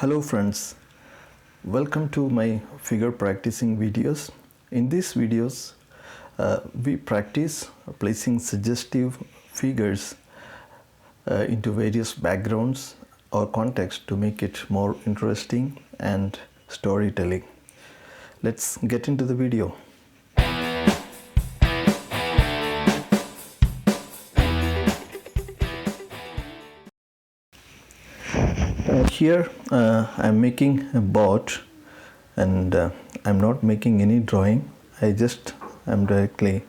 Hello friends, welcome to my figure practicing videos. In these videos, we practice placing suggestive figures into various backgrounds or context to make it more interesting and storytelling. Let's get into the video. Here I'm making a boat, and I'm not making any drawing. I'm directly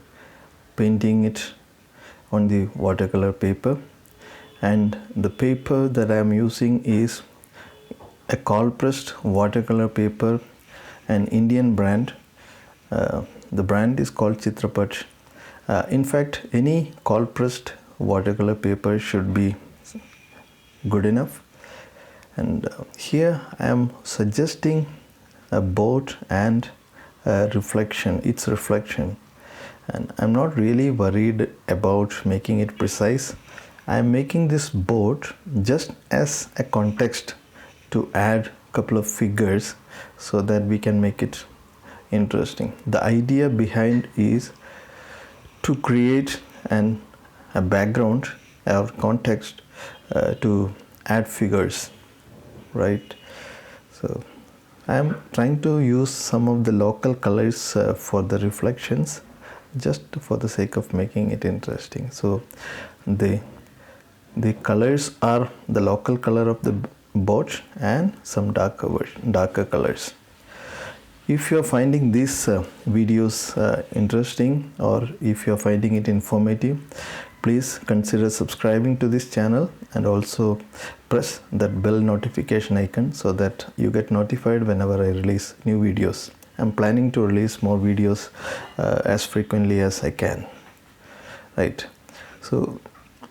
painting it on the watercolor paper, and the paper that I'm using is a cold pressed watercolor paper, an Indian brand. The brand is called Chitrapat. In fact, any cold pressed watercolor paper should be good enough. And here I am suggesting a boat and a reflection, its reflection, and I'm not really worried about making it precise. I am making this boat just as a context to add a couple of figures so that we can make it interesting. The idea behind is to create a background or context to add figures. Right, so I am trying to use some of the local colors for the reflections, just for the sake of making it interesting. So the colors are the local color of the boat and some darker colors. If you are finding these videos interesting, or if you are finding it informative, please consider subscribing to this channel and also press that bell notification icon so that you get notified whenever I release new videos. I'm planning to release more videos as frequently as I can. Right. So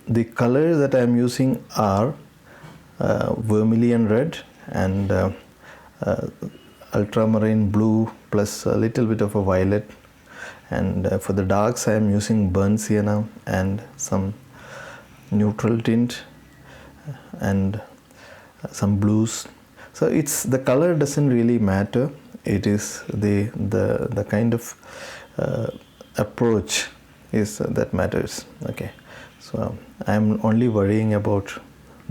the colors that I'm using are vermilion red and ultramarine blue plus a little bit of a violet. And for the darks, I am using burnt sienna and some neutral tint and some blues. So the color doesn't really matter. It is the kind of approach that matters. Okay, so I'm only worrying about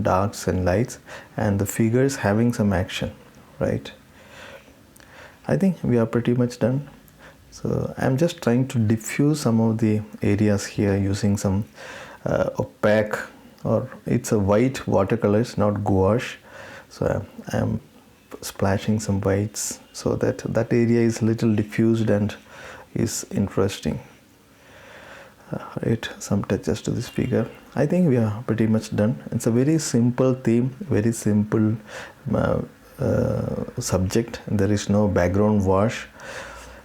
darks and lights and the figures having some action, right? I think we are pretty much done. So I'm just trying to diffuse some of the areas here using some opaque, or it's a white watercolors, not gouache. So I'm splashing some whites so that area is a little diffused and is interesting. Right, some touches to this figure. I think we are pretty much done. It's a very simple theme, very simple subject. There is no background wash.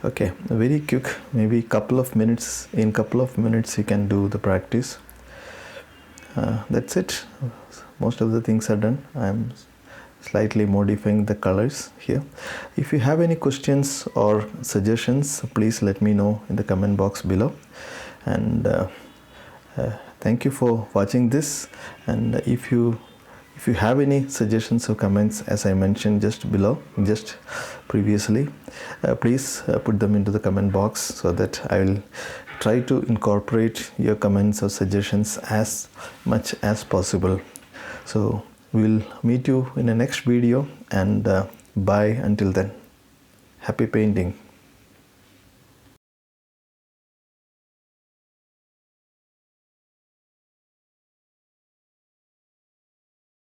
Okay, very quick, maybe couple of minutes. In couple of minutes you can do the practice. That's it. Most of the things are done. I'm slightly modifying the colors here. If you have any questions or suggestions, please let me know in the comment box below. And thank you for watching this. And if you have any suggestions or comments, as I mentioned just previously, please put them into the comment box so that I will try to incorporate your comments or suggestions as much as possible. So we'll meet you in the next video, and bye until then. Happy painting.